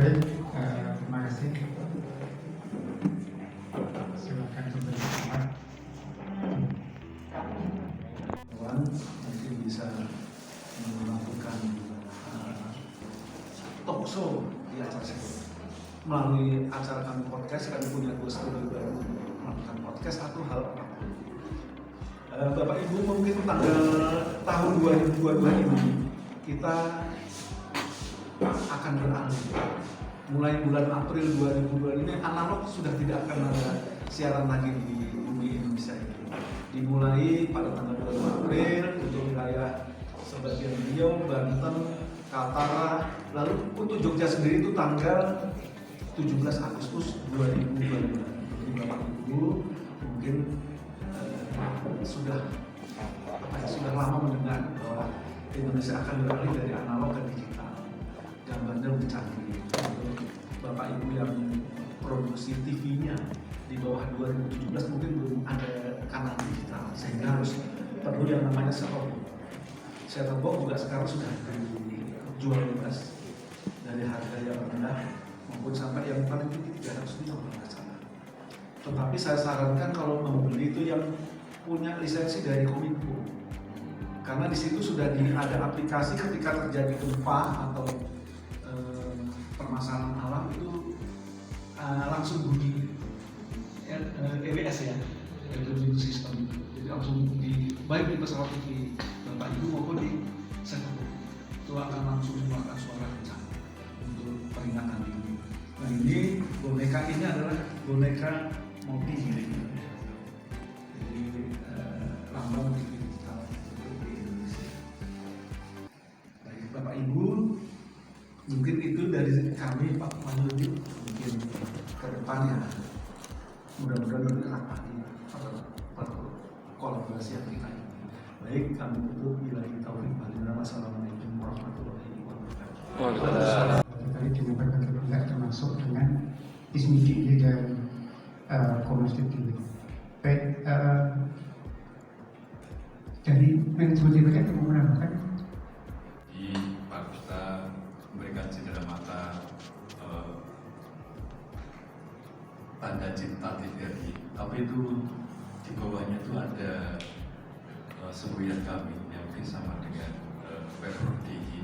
Baik, terima kasih. Silakan sebentar. Kawan mungkin bisa melakukan talk show di acara saya. Melalui acara kami podcast, kami punya 2 studio baru melakukan podcast atau hal apapun. Bapak Ibu mungkin tahun 2022 ini kita akan beralih. Mulai bulan April 2022 ini analog sudah tidak akan ada siaran lagi di bumi Indonesia ini. Dimulai pada tanggal 2 April untuk wilayah sebagian Riau, Banten, Kaltara, lalu untuk Jogja sendiri itu tanggal 17 Agustus 2022. Jadi Bapak Ibu mungkin sudah lama mendengar bahwa Indonesia akan beralih dari analog ke digital. Gambarnya lebih canggih. Bapak Ibu yang produksi TV-nya di bawah 2017 mungkin belum ada kanal digital, sehingga harus perlu yang namanya set-top box. Set-top box juga sekarang sudah dijual bebas dari harga yang rendah maupun sampai yang paling tinggi 300 juta kalau nggak salah. Tetapi saya sarankan kalau membeli itu yang punya lisensi dari Kominfo, karena di situ sudah ada aplikasi ketika terjadi gempa atau permasalahan alam itu langsung bunyi EWS ya, Electronic System. Jadi langsung baik di pesawat TV Bapak Ibu maupun di set-top box itu akan langsung mengeluarkan suara kencang untuk peringatan ini. Nah ini boneka ini adalah boneka Mopi. Jadi lambang TV digital di Indonesia. Baik Bapak Ibu, mungkin itu dari kami Pak Mahyudin, mungkin ke depannya mudah-mudahan bermanfaat pada kolaborasi yang kita ini. Baik, kami tutup bila kita Wassalamualaikum warahmatullahi wabarakatuh. Tadi disampaikan juga termasuk dengan ISMIDI dan Komnas TV. Baik, dari manajemen DPR mau menambahkan? Di Pak Gusta memberikan cindera mata tanda cinta TVRI, tapi itu di bawahnya itu ada semboyan kami yang mungkin sama dengan Pemprov DIY,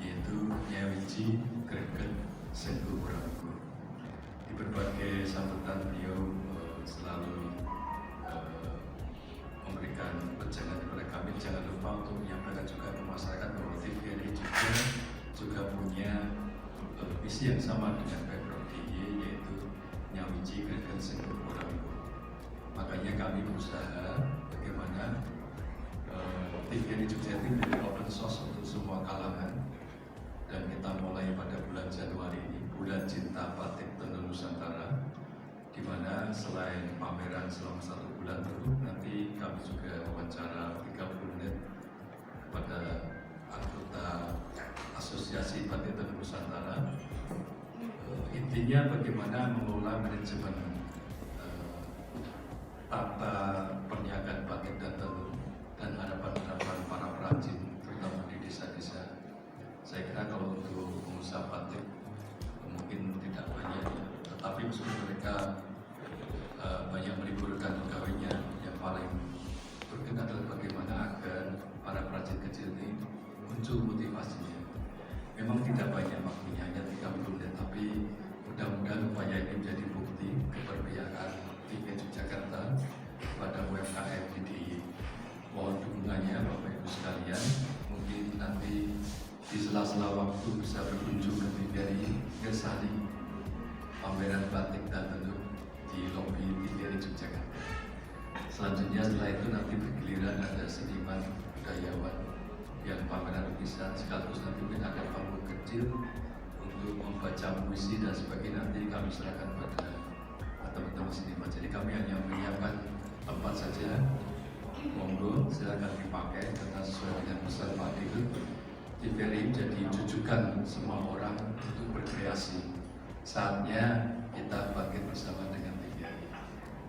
yaitu Nyawiji Greget Sentu Prabu. Di berbagai sambutan beliau selalu memberikan pejangan kepada kami, jangan lupa untuk menyampaikan juga ke masyarakat bahwa TVRI juga punya visi yang sama dengan Pemprov DIY, yaitu Nyawiji Greget Sentu Prabu. Makanya kami berusaha bagaimana TVRI Jogja itu menjadi open source untuk semua kalangan, dan kita mulai pada bulan Januari ini, bulan cinta batik tenun Nusantara, di mana selain pameran selama 1 bulan penuh, nanti kami juga wawancara 30 menit pada anggota Asosiasi Batik Tenun Nusantara. Intinya bagaimana mengelola manajemen tata perniagaan batik dan tenun dan harapan-harapan para perajin terutama di desa-desa. Saya kira kalau untuk pengusaha batik mungkin tidak banyak, tetapi meskipun mereka banyak meliburkan pegawainya, yang paling berkenan adalah bagaimana agar para perajin kecil ini muncul motivasinya. Memang tidak banyak waktunya, hanya 30 menit, tapi mudah-mudahan upaya ini menjadi bukti keberpihakan TV Yogyakarta pada UMKM di mohon dukungannya Bapak Ibu sekalian. Mungkin nanti di sela-sela waktu bisa berkunjung ke TVRI Gersari pameran batik dan tenun di lobi TVRI Yogyakarta. Selanjutnya setelah itu nanti bergiliran ada seniman budayawan yang pameran lukisan, sekaligus nanti mungkin ada panggung kecil untuk membaca puisi dan sebagainya, nanti kami serahkan pada teman-teman seniman. Jadi kami hanya menyiapkan tempat saja, monggo silakan dipakai karena sesuai dengan pesan Pak Dirut, TVRI menjadi jujukan semua orang untuk berkreasi. Saatnya kita bangkit bersama dengan TVRI.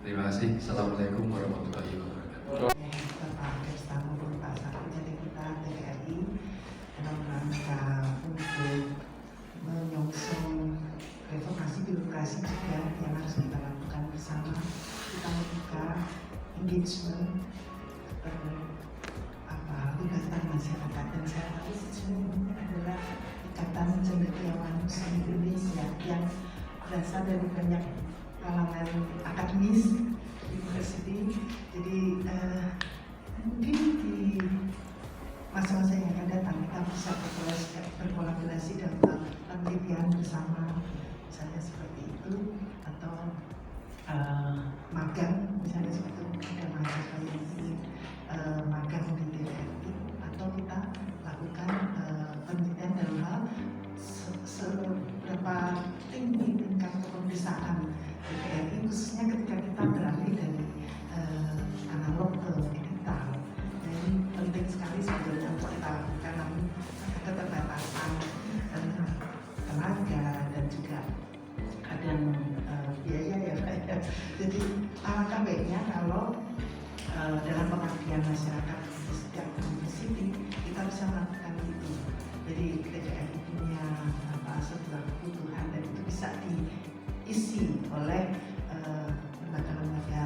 Terima kasih. Assalamualaikum warahmatullahi wabarakatuh. Bapak Desta maupun Pak Saku dari kita TVRI dalam rangka untuk menyongsong kolaborasi juga yang harus kita lakukan bersama. Kita membuka engagement gugatan masyarakat, dan saya tahu sesungguhnya adalah Ikatan Cendekiawan Muslim Indonesia yang berasal dari banyak kalangan akademis university. Jadi mungkin di masa-masa yang akan datang kita bisa berkolaborasi dalam penelitian bersama, misalnya seperti itu, atau magang, misalnya seperti itu, ada mahasiswa yang ingin magang di DPRI, atau kita lakukan penelitian dalam hal seberapa tinggi tingkat kepemeriksaan DPRI, khususnya ketika kita beralih dari analog ke digital. Jadi penting sekali sebetulnya untuk kita lakukan, namun ada keterbatasan tenaga dan juga kadang biaya ya Pak ya. Jadi alangkah baiknya kalau dalam pengabdian masyarakat di setiap university kita bisa melakukan itu. Jadi TPRI punya sebuah kebutuhan dan itu bisa diisi oleh lembaga-lembaga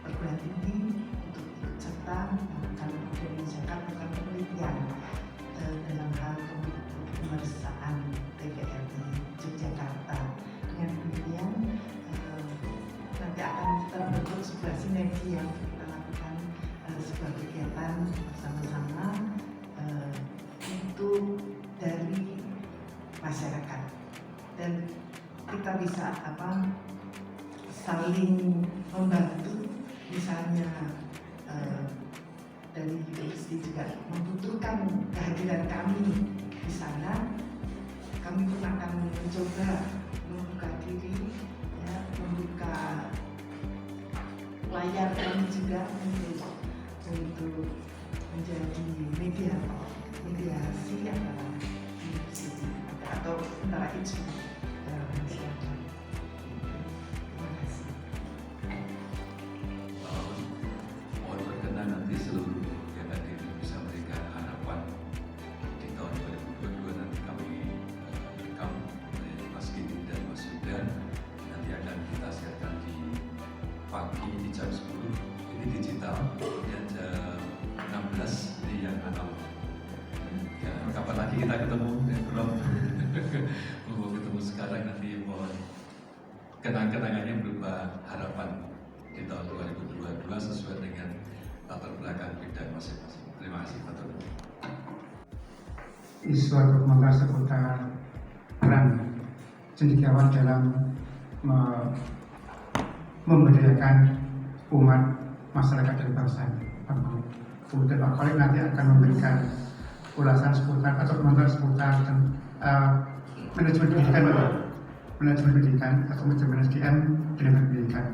perguruan tinggi untuk ikut serta melakukan penelitian dalam hal pemeriksaan TPRI Yogyakarta. Dengan demikian nanti akan terbentuk sebuah sinergi yang kita lakukan sebuah kegiatan bersama-sama untuk dari masyarakat, dan kita bisa saling membantu. Misalnya dari UPSD juga membutuhkan kehadiran kami di sana, kami pun akan mencoba membuka diri, ya, membuka layar kami juga untuk menjadi mediasi antara university atau antara IJU dalam masyarakat. Terima kasih. Mohon berkenan nanti seluruh yang hadir bisa memberikan harapan di tahun 2022. Nanti kami rekam oleh Mas Kini dan Mas Yudan, nanti akan kita siarkan di pagi di jam 10 ini digital, kemudian jam 16 ini yang analog. Ya, kapan lagi kita ketemu ya Bro? Mau ketemu sekarang, nanti mohon kenang-kenangannya berupa harapan di tahun 2022 sesuai dengan latar belakang bidang masing-masing. Terima kasih Pak Tun. Isu atau komentar seputar peran cendekiawan dalam memberdayakan umat, masyarakat dan bangsa. Kemudian Pak Khalid nanti akan memberikan ulasan seputar atau komentar seputar manajemen pendidikan, Bapak. Manajemen pendidikan atau manajemen SDM dengan pendidikan.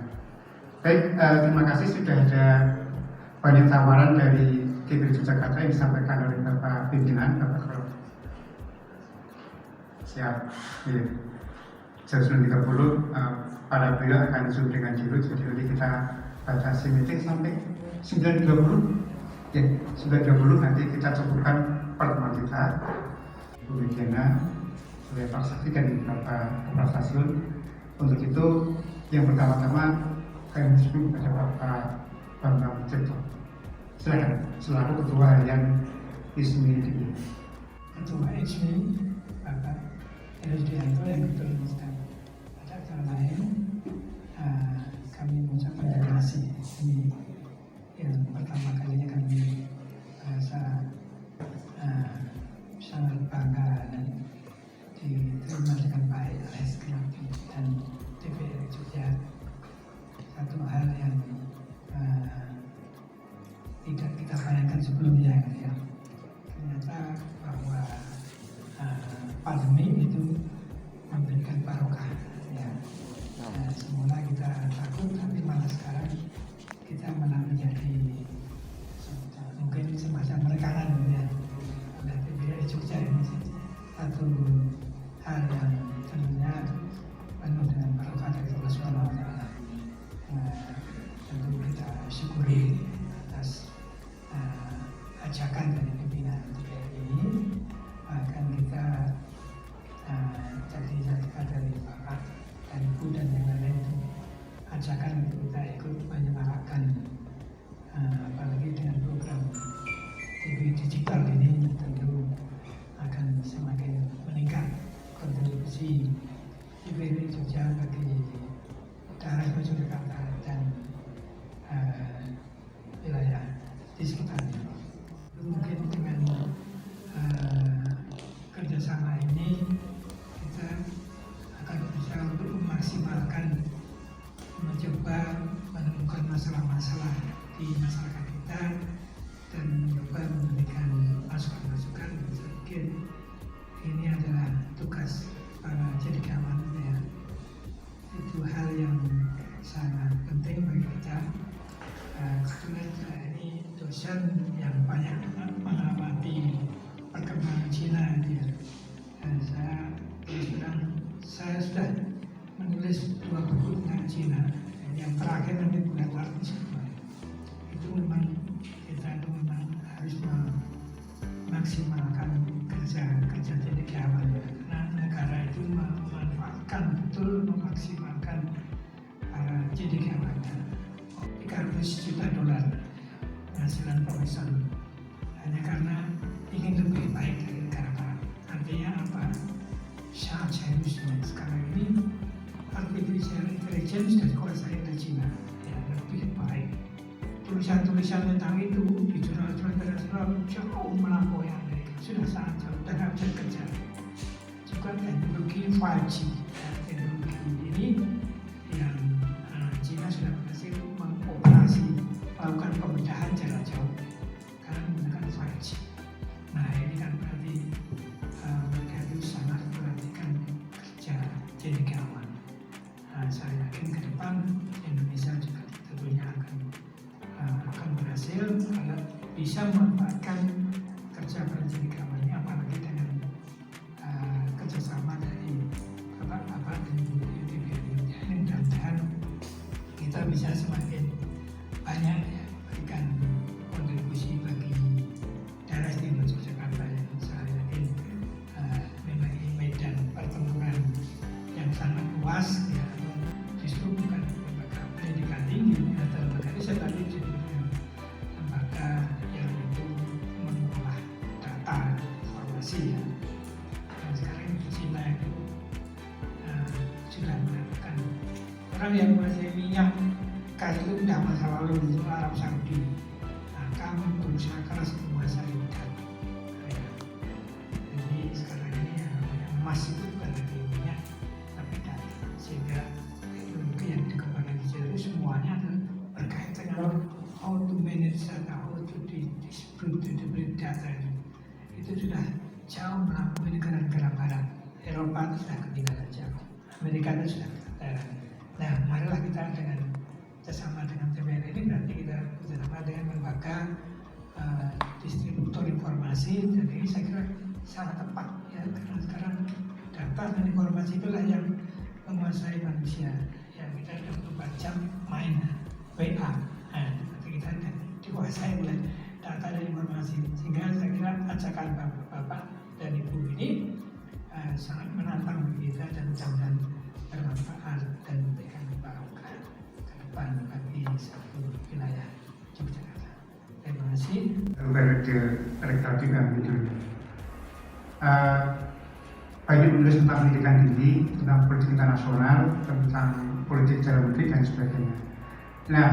Baik, terima kasih sudah ada banyak tawaran dari TPRI Yogyakarta yang disampaikan oleh Bapak Pimpinan, Bapak Khalid. Siap, ya. Jam 9.30 para beliau akan zoom dengan dulu, jadi nanti kita batasi meeting sampai 9.30. Ya, 9.30 nanti kita cukupkan pertemuan kita. Bu Widiana, oleh Pak Sakti dan beberapa kepala stasiun. Untuk itu, yang pertama-tama kami mengucapkan kepada Bapak Bambang Cipto. Silakan, selaku Ketua Harian ISMI DI. Ketua ISMI, Bapak Rusdianto yang bertuliskan pada kata lain, kami mengucapkan terima kasih. Ini yang pertama kalinya kami merasa sangat bangga dan diterima dengan baik oleh SKMP dan TPRI Jogja. Satu hal yang tidak kita bayangkan sebelumnya, ya. Ternyata bahwa pandemi itu memberikan paruh TVRI Jogja bagi daerah Yogyakarta dan wilayah di sekitarnya. Mungkin dengan kerjasama ini kita akan bisa untuk memaksimalkan, mencoba menemukan masalah-masalah di masyarakat kita dan mencoba memberikan masukan-masukan. Saya pikir ini adalah tugas para cendekiawan ya. Itu hal yang sangat penting bagi kita. Kebetulan saya ini dosen yang banyak mengamati perkembangan Cina ya. Dan saya sudah menulis 2 buku tentang Cina. Yang terakhir nanti bulan Maret semua. Itu memang kita itu memang harus memaksimalkan kerja cendekiawan karena negara itu memanfaatkan betul, memaksimalkan para cendekiawannya. 300 juta dolar penghasilan profesor hanya karena ingin lebih baik dari negara barat. Artinya apa? Sangat serius sekarang ini artificial intelligence sudah dikuasai oleh Cina yang lebih baik. Tulisan-tulisan tentang itu di jurnal-jurnal internasional jauh melampaui Amerika, sudah sangat jauh dan harus dikejar. Juga teknologi 5G, teknologi ini yang Cina sudah berhasil mengoperasi, melakukan pemindahan jarak jauh karena menggunakan 5G. Nah ini kan berarti mereka itu sangat memperhatikan kerja cendekiawan. Saya yakin ke depan Indonesia juga tentunya akan berhasil kalau bisa memanfaatkan kerja para cendekiawan ini, apalagi dengan kerjasama dari bapak-bapak dan ibu TVRI. Mudah-mudahan kita bisa semakin banyak ya, berikan kontribusi bagi daerah istimewa Yogyakarta yang saya yakin memang ini medan pertempuran yang sangat luas ya. Justru bukan lembaga pendidikan tinggi atau lembaga riset, tapi juga lembaga yang itu mengolah data informasi ya. Dan sekarang di Cina itu sudah melakukan orang yang menguasai minyak gas itu sudah masa lalu di Arab Saudi. Nah, kami berusaha keras menguasai data. Jadi sekarang ini emas itu bukan lagi minyak tapi data, sehingga teknologi yang dikembangkan di Cina itu semuanya berkaitan dengan how to manage data, how to distribute data itu sudah jauh melampaui negara-negara barat. Eropa itu sudah ketinggalan jauh, Amerika itu sudah ketinggalan. Nah, marilah kita dengan bersama dengan TVRI ini berarti kita bersama dengan lembaga distributor informasi. Jadi saya kira sangat tepat ya, karena sekarang data dan informasi itulah yang menguasai manusia. Ya kita 24 jam main WA, nanti kita dikuasai oleh data dan informasi. Sehingga saya kira ajakan bapak-bapak dan ibu ini sangat menantang kita dan mudah-mudahan bermanfaat dan memberikan barokah ke depan bagi satu wilayah Yogyakarta. Terima kasih. Periode rekreatif yang itu. Banyak menulis tentang pendidikan tinggi, tentang politik internasional, tentang politik dalam negeri dan sebagainya. Nah,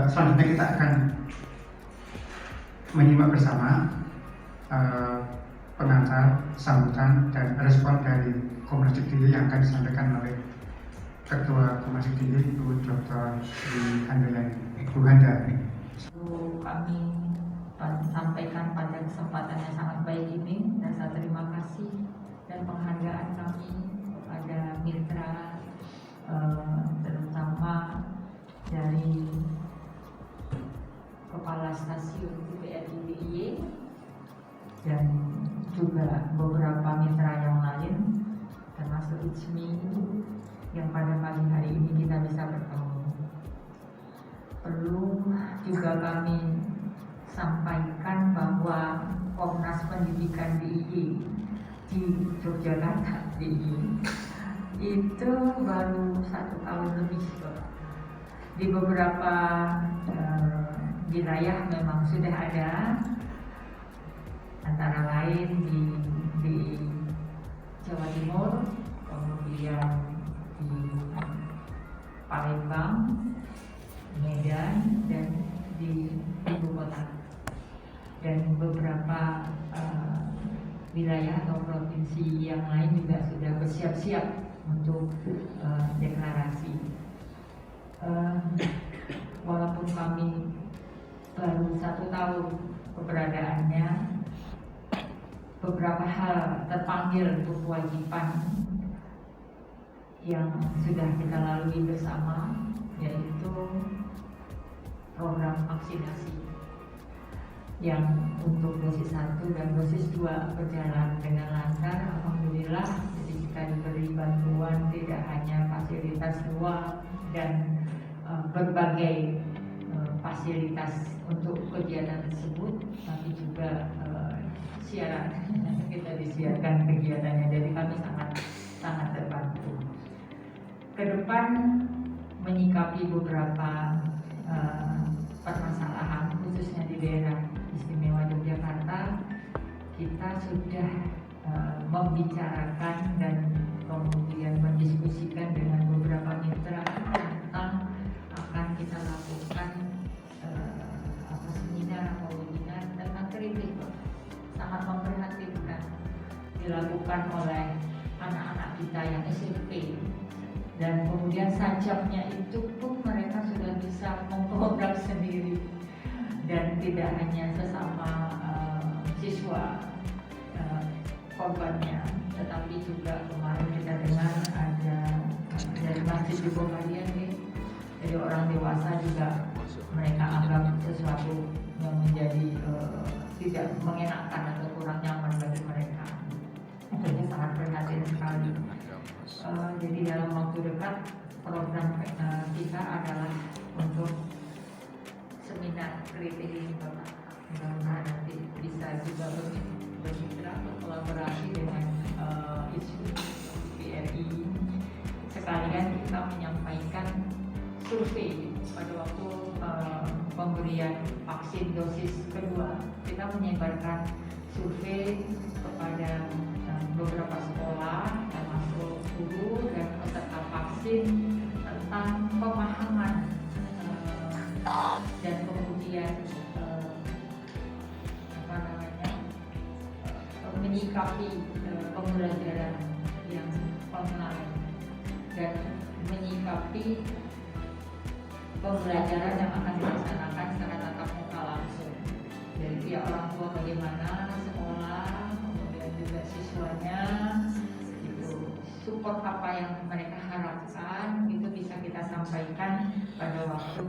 selanjutnya kita akan menyimak bersama pengantar, sambutan, dan respon dari Komnas Tinggi yang akan disampaikan oleh Ketua Komnas Tinggi Ibu Dr. Handayani. Ibu Handayani. Kami sampaikan pada kesempatan yang sangat baik ini, rasa terima kasih dan penghargaan kami kepada mitra terutama dari Kepala Stasiun TVRI DIY dan juga beberapa mitra yang lain termasuk ICMI yang pada pagi hari ini kita bisa bertemu. Perlu juga kami sampaikan bahwa Komnas Pendidikan DIY di Yogyakarta DIY itu baru 1 tahun lebih. Di beberapa wilayah memang sudah ada, antara lain di Jawa Timur, kemudian di Palembang, Medan, dan di ibu kota, dan beberapa wilayah atau provinsi yang lain juga sudah bersiap-siap untuk deklarasi. Walaupun kami baru 1 tahun keberadaannya, beberapa hal terpanggil untuk kewajiban yang sudah kita lalui bersama, yaitu program vaksinasi yang untuk dosis 1 dan dosis 2 berjalan dengan lancar, alhamdulillah. Jadi kita diberi bantuan tidak hanya fasilitas luar dan berbagai fasilitas untuk kegiatan tersebut, tapi juga siaran kita disiarkan kegiatannya. Jadi kami sangat terbantu. Ke depan menyikapi beberapa permasalahan khususnya di daerah istimewa Yogyakarta, kita sudah membicarakan dan kemudian mendiskusikan dengan beberapa mitra tentang akan kita lakukan seminar atau webinar tentang kritik. Sangat memprihatinkan dilakukan oleh anak-anak kita yang SMP, dan kemudian sajapnya itu pun mereka sudah bisa memprogram sendiri, dan tidak hanya sesama siswa korbannya, tetapi juga kemarin kita dengar ada dari Masjid di Bogalian, jadi orang dewasa juga mereka anggap sesuatu yang menjadi tidak mengenakan atau kurang nyaman bagi mereka. Tentunya sangat prihatin sekali. Jadi dalam waktu dekat program kita adalah untuk seminar kritik ini, Bapak. Mudah-mudahan nanti bisa juga bermitra berkolaborasi dengan isu BRI. Sekalian kita menyampaikan survei pada waktu pemberian vaksin dosis kedua. Kita menyebarkan survei kepada beberapa sekolah, termasuk guru dan peserta vaksin, tentang pemahaman dan kemudian menyikapi pembelajaran yang online dan menyikapi pembelajaran yang akan dilaksanakan secara tatap muka langsung. Dari pihak orang tua bagaimana, sekolah, kemudian juga siswanya, itu support apa yang mereka harapkan, itu bisa kita sampaikan pada waktu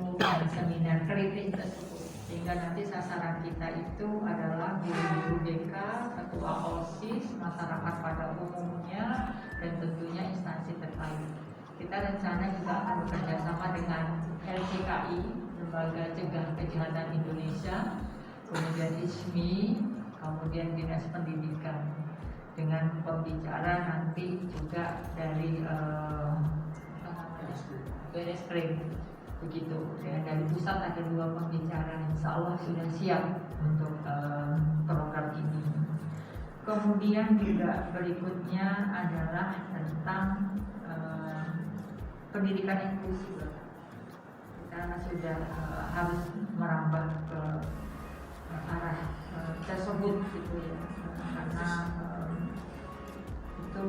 seminar kritik tersebut. Sehingga nanti sasaran kita itu adalah guru-guru BK, ketua OSIS, masyarakat pada umumnya, dan tentunya instansi terkait. Kita rencana juga akan bekerja sama dengan LCKI, Lembaga Cegah Kejahatan Indonesia, kemudian ISMI, kemudian Dinas Pendidikan, dengan pembicara nanti juga dari Barreskrim, begitu. Dan dari pusat ada 2 pembicara, insya Allah sudah siap untuk program ini. Kemudian juga berikutnya adalah tentang pendidikan inklusif. Kita sudah harus merambah ke arah tersebut, gitu ya, karena itu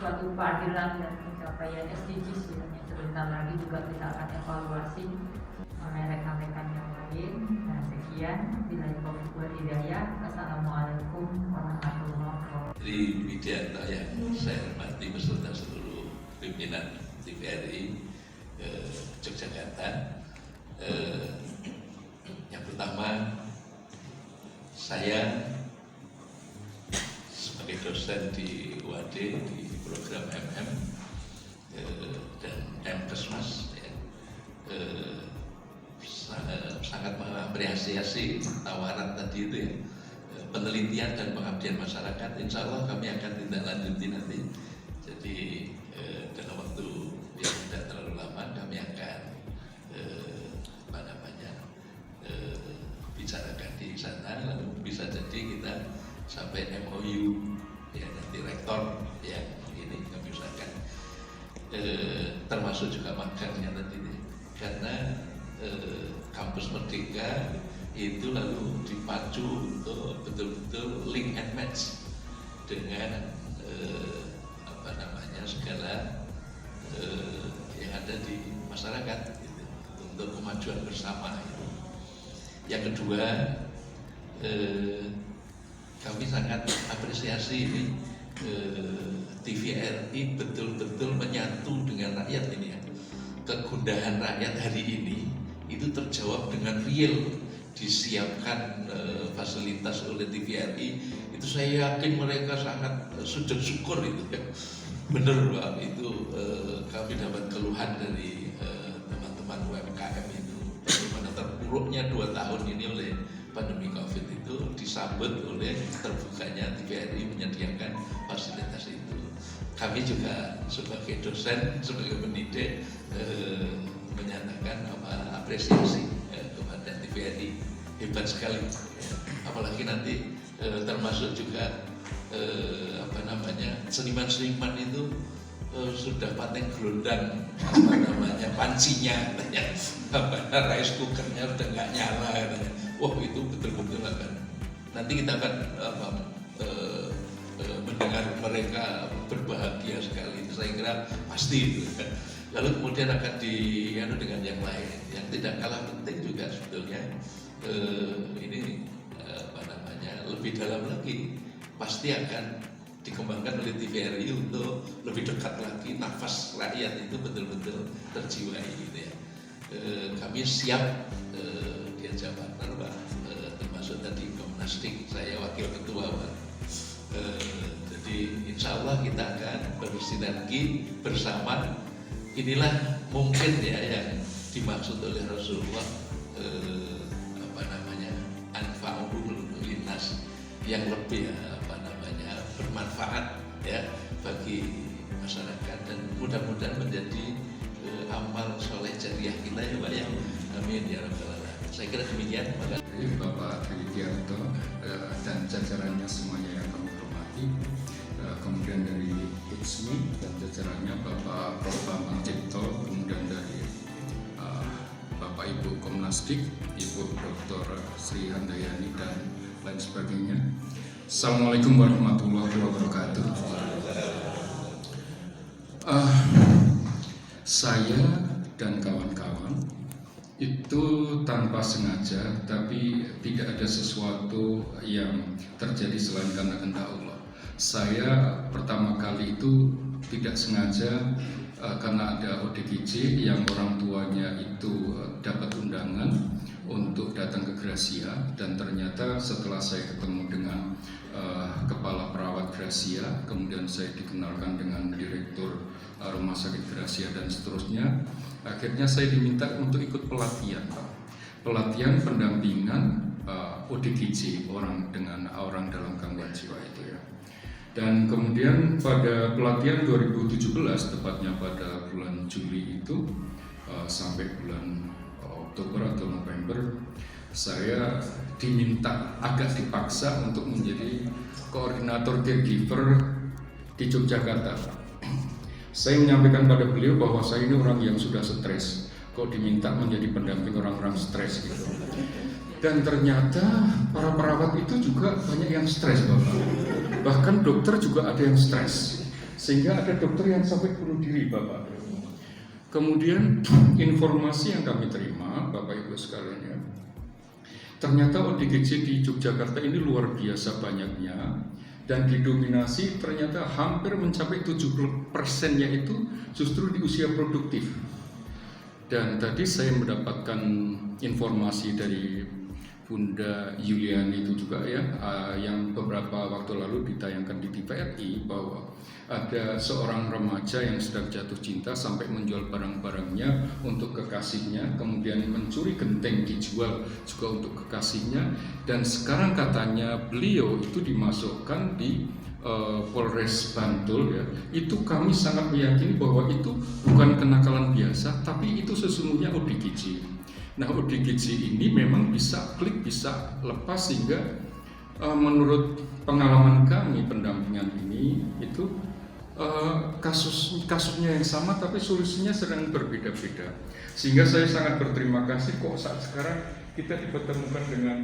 suatu keadilan dan pencapaian SDGs ya. Sebentar lagi juga kita akan evaluasi oleh rekan-rekan yang lain. Nah, sekian, billahi taufiq wal hidayah. Wassalamualaikum warahmatullahi wabarakatuh. Jadi demikian yang saya hormati beserta seluruh pimpinan TVRI Yogyakarta. Yang pertama, saya sebagai dosen di UAD di program MM dan MKesmas ya, sangat mengapresiasi tawaran tadi itu ya, penelitian dan pengabdian masyarakat. Insya Allah kami akan tindak lanjuti nanti. Jadi dalam waktu yang tidak terlalu lama kami akan bicarakan di sana, lalu bisa jadi kita sampai MOU ya, nanti rektor yang ini kami usahakan termasuk juga magangnya tadi, karena kampus Merdeka itu lalu dipacu untuk betul-betul link and match dengan segala yang ada di masyarakat gitu, untuk kemajuan bersama. Yang kedua, kami sangat apresiasi ini TVRI betul-betul menyatu dengan rakyat ini ya. Kegundahan rakyat hari ini itu terjawab dengan real, disiapkan fasilitas oleh TVRI. Itu saya yakin mereka sangat sujud syukur itu ya. Bener Pak, itu kami dapat keluhan dari teman-teman UMKM itu bagaimana terpuruknya 2 tahun ini oleh pandemi COVID itu disambut oleh terbukanya TVRI menyediakan fasilitas itu. Kami juga sebagai dosen, sebagai pendidik menyatakan apresiasi kepada TVRI, hebat sekali. Apalagi nanti termasuk juga seniman-seniman itu sudah paten gelondang pancinya rice cookernya udah nggak nyala katanya. Wah itu betul-betul akan nanti kita akan mendengar mereka berbahagia sekali, saya kira pasti itu. Lalu kemudian akan dianu dengan yang lain yang tidak kalah penting juga sebetulnya ini lebih dalam lagi, pasti akan dikembangkan oleh TVRI untuk lebih dekat lagi, nafas rakyat itu betul-betul terjiwai gitu ya. Kami siap diajak partner Pak, termasuk tadi Komnastik, saya wakil ketua Pak. Jadi insya Allah kita akan bersinergi bersama. Inilah mungkin ya yang dimaksud oleh Rasulullah anfa'uhum linnas, yang lebih bermanfaat ya bagi masyarakat, dan mudah-mudahan menjadi amal soleh jariah kita ya Pak ya. Amin ya rabbal alamin. Saya kira demikian. Dari Bapak Tridianto dan jajarannya semuanya yang kami hormati, kemudian dari ITSMI dan jajarannya Bapak Prof. Bambang Cipto, kemudian dari Bapak Ibu Komnastik, Ibu Dr. Sri Handayani dan lain sebagainya. Assalamualaikum warahmatullahi wabarakatuh. Saya dan kawan-kawan itu tanpa sengaja, tapi tidak ada sesuatu yang terjadi selain karena kehendak Allah. Saya pertama kali itu tidak sengaja karena ada ODGJ yang orang tuanya itu dapat undangan untuk datang ke Gracia, dan ternyata setelah saya ketemu dengan kepala perawat Gracia, kemudian saya dikenalkan dengan direktur rumah sakit Gracia dan seterusnya, akhirnya saya diminta untuk ikut pelatihan pendampingan ODGJ, orang dalam gangguan jiwa itu ya. Dan kemudian pada pelatihan 2017, tepatnya pada bulan Juli itu sampai bulan Oktober atau November, saya diminta agak dipaksa untuk menjadi koordinator caregiver di Yogyakarta. Saya menyampaikan pada beliau bahwa saya ini orang yang sudah stres, kok diminta menjadi pendamping orang-orang stres gitu. Dan ternyata para perawat itu juga banyak yang stres Bapak. Bahkan dokter juga ada yang stres, sehingga ada dokter yang sampai bunuh diri Bapak. Kemudian informasi yang kami terima Bapak Ibu sekalian ya, ternyata ODGJ di Yogyakarta ini luar biasa banyaknya, dan didominasi ternyata hampir mencapai 70%-nya itu justru di usia produktif. Dan tadi saya mendapatkan informasi dari Bunda Yuliani itu juga ya, yang beberapa waktu lalu ditayangkan di TVRI, bahwa ada seorang remaja yang sedang jatuh cinta sampai menjual barang-barangnya untuk kekasihnya, kemudian mencuri genteng dijual juga untuk kekasihnya, dan sekarang katanya beliau itu dimasukkan di Polres Bantul ya. Itu kami sangat meyakini bahwa itu bukan kenakalan biasa, tapi itu sesungguhnya ODGJ. Nah, ODGJ ini memang bisa klik, bisa lepas, sehingga menurut pengalaman kami pendampingan ini itu kasusnya yang sama tapi solusinya sedang berbeda-beda. Sehingga saya sangat berterima kasih kok saat sekarang kita dipertemukan dengan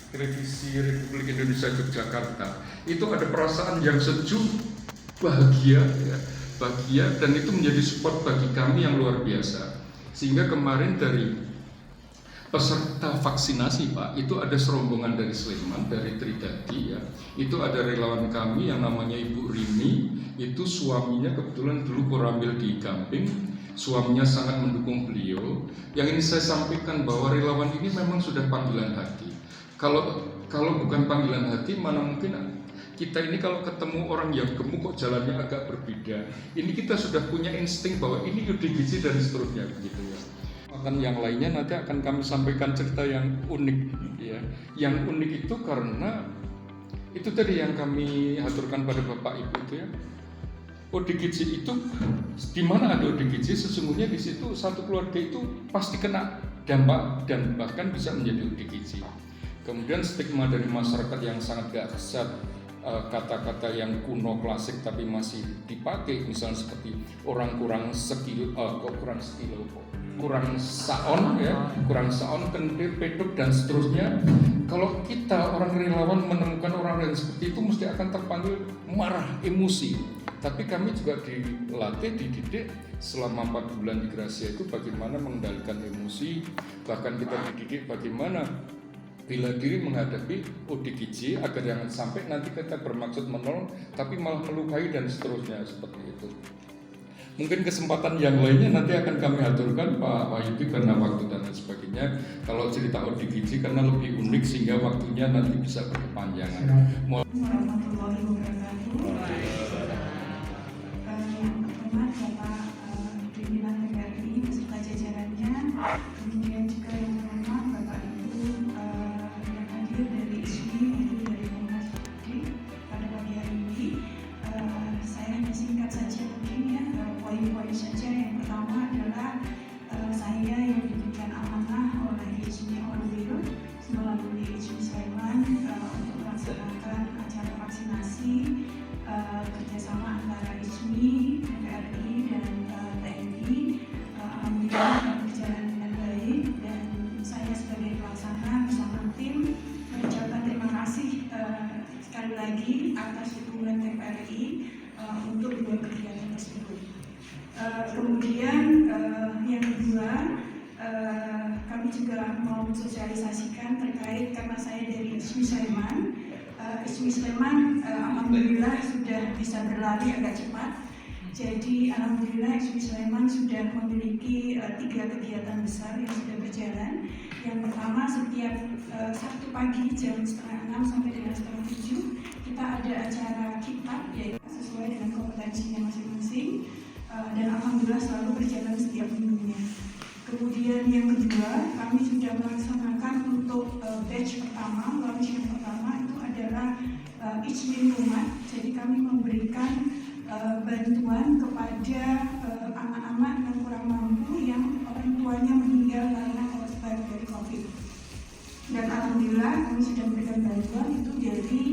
Televisi Republik Indonesia Yogyakarta. Itu ada perasaan yang sejuk, bahagia, ya, bahagia, dan itu menjadi support bagi kami yang luar biasa. Sehingga kemarin dari peserta vaksinasi Pak, itu ada serombongan dari Sleman, dari Tridadi ya. Itu ada relawan kami yang namanya Ibu Rini, itu suaminya kebetulan dulu koramil di Gamping, suaminya sangat mendukung beliau. Yang ini saya sampaikan bahwa relawan ini memang sudah panggilan hati. Kalau bukan panggilan hati, mana mungkin kita ini kalau ketemu orang yang gemuk kok jalannya agak berbeda. Ini kita sudah punya insting bahwa ini UDGJ dan seterusnya begitu ya. Akan yang lainnya nanti akan kami sampaikan cerita yang unik ya. Yang unik itu karena itu tadi yang kami aturkan pada Bapak Ibu itu ya. ODGJ itu di mana ada ODGJ sesungguhnya di situ satu keluarga itu pasti kena dampak dan bahkan bisa menjadi ODGJ. Kemudian stigma dari masyarakat yang sangat gak kesat, kata-kata yang kuno klasik tapi masih dipakai, misalnya seperti orang kurang saon, kendir, pedok dan seterusnya. Kalau kita orang relawan menemukan orang yang seperti itu mesti akan terpanggil marah, emosi. Tapi kami juga dilatih, dididik selama 4 bulan di Gracia itu bagaimana mengendalikan emosi, bahkan kita dididik bagaimana bela diri menghadapi ODGJ agar jangan sampai nanti kita bermaksud menolong tapi malah melukai dan seterusnya seperti itu. Mungkin kesempatan yang lainnya nanti akan kami aturkan Pak Wahyudi karena waktu dan lain sebagainya. Kalau cerita ODGJ karena lebih unik sehingga waktunya nanti bisa berkepanjangan. Warahmatullahi wabarakatuh. Yang pertama Bapak pimpinan PGRI beserta jajarannya, kemudian juga yang pertama Bapak Ibu yang hadir dari ISMI maupun dari Komnas Perempuan pada pagi hari ini. Saya hanya singkat saja mungkin ya, poin-poin saja. Yang pertama adalah saya yang diberikan amanah oleh ISMI Orwil melalui ISMI Sleman untuk melaksanakan acara vaksinasi kerjasama antara ISMI, PGRI dan TNI. Alhamdulillah berjalan dengan baik dan saya sebagai pelaksana bersama tim mengucapkan terima kasih sekali lagi atas dukungan TPRI untuk dua kegiatan tersebut. Kemudian yang kedua, kami juga mau mensosialisasikan terkait karena saya dari ISMI Sleman. ISMI Sleman alhamdulillah sudah bisa berlari agak cepat. Jadi alhamdulillah ISMI Sleman sudah memiliki 3 kegiatan besar yang sudah berjalan. Yang pertama setiap Sabtu pagi jam 5:30 sampai dengan 6:30 kita ada acara kitab yaitu sesuai dengan kompetensinya masing-masing dan alhamdulillah selalu berjalan setiap minggunya. Kemudian yang kedua kami sudah melaksanakan untuk batch pertama, launch yang pertama itu adalah ISMI Rumah. Jadi kami memberikan bantuan kepada anak-anak yang kurang mampu yang orang tuanya meninggal karena akibat dari COVID. Dan alhamdulillah kami sudah memberikan bantuan itu dari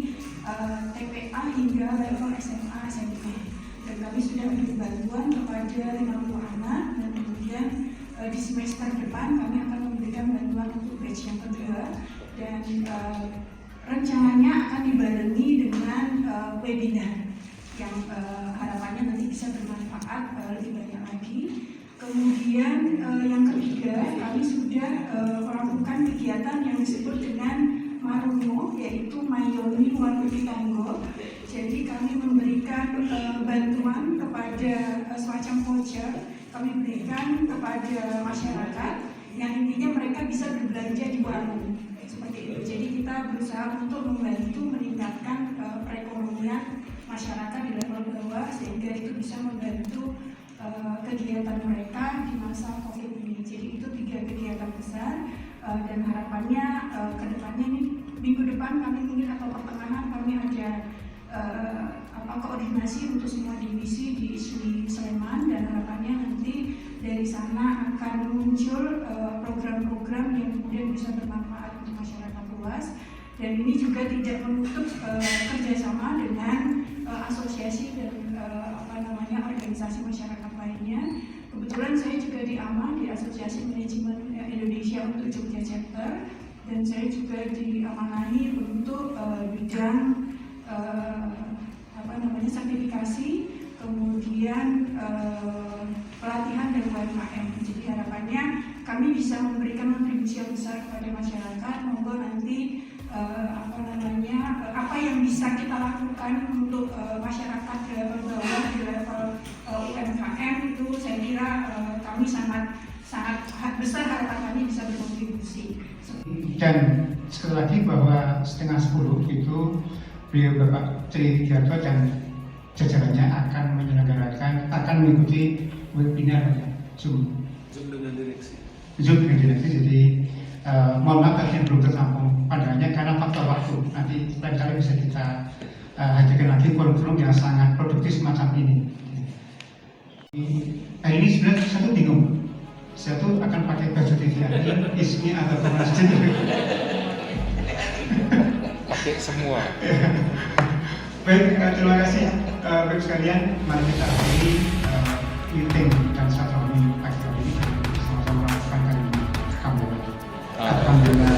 TPA hingga level SMA SMP. Dan kami sudah memberi bantuan kepada 50 anak dan kemudian di semester depan kami akan memberikan bantuan untuk batch yang kedua dan rencananya akan dibarengi dengan webinar yang harapannya nanti bisa bermanfaat lebih banyak lagi. Kemudian yang ketiga kami sudah melakukan kegiatan yang disebut dengan Marumo yaitu Mayoni Warumi Tonggo. Jadi kami memberikan bantuan kepada semacam voucher kami berikan kepada masyarakat yang intinya mereka bisa berbelanja di warung seperti itu. Jadi kita berusaha untuk membantu meningkatkan perekonomian masyarakat di level bawah sehingga itu bisa membantu kegiatan mereka di masa COVID ini. Jadi itu 3 kegiatan besar dan harapannya kedepannya ini minggu depan kami mungkin atau pertengahan kami ada koordinasi untuk semua divisi di ISMI Sleman dan harapannya nanti dari sana akan muncul program-program yang kemudian bisa bermanfaat untuk masyarakat luas dan ini juga tidak menutup kerjasama dengan asosiasi dan organisasi masyarakat lainnya. Kebetulan saya juga di AMA, di Asosiasi Manajemen Indonesia untuk Jogja Chapter, dan saya juga diamanahi untuk bidang sertifikasi, kemudian pelatihan dan UMKM. Jadi harapannya kami bisa memberikan kontribusi yang besar kepada masyarakat. Monggo nanti apa yang bisa kita lakukan untuk masyarakat di level bawah, di level UMKM itu saya kira kami sangat besar harapan kami bisa berkontribusi. Dan sekali lagi bahwa 9:30 itu beliau Bapak Tri Widiarto dan jajarannya akan mengikuti webinar Zoom dengan direksi. Jadi mohon maaf tadi belum tertampung pandangannya karena faktor waktu. Nanti lain kali bisa kita hadirkan lagi forum-forum yang sangat produktif semacam ini. Hari ini sebenarnya saya tuh bingung. Saya tuh akan pakai baju TVRI, ISMI atau Komnasjid. Pakai semua. Baik, terima kasih Bapak sekalian. Mari kita akhiri meeting dan silaturahmi pagi hari ini sama-sama melakukan kalimat Alhamdulillah. Alhamdulillah.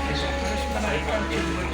Besok harus menaikkan jumlah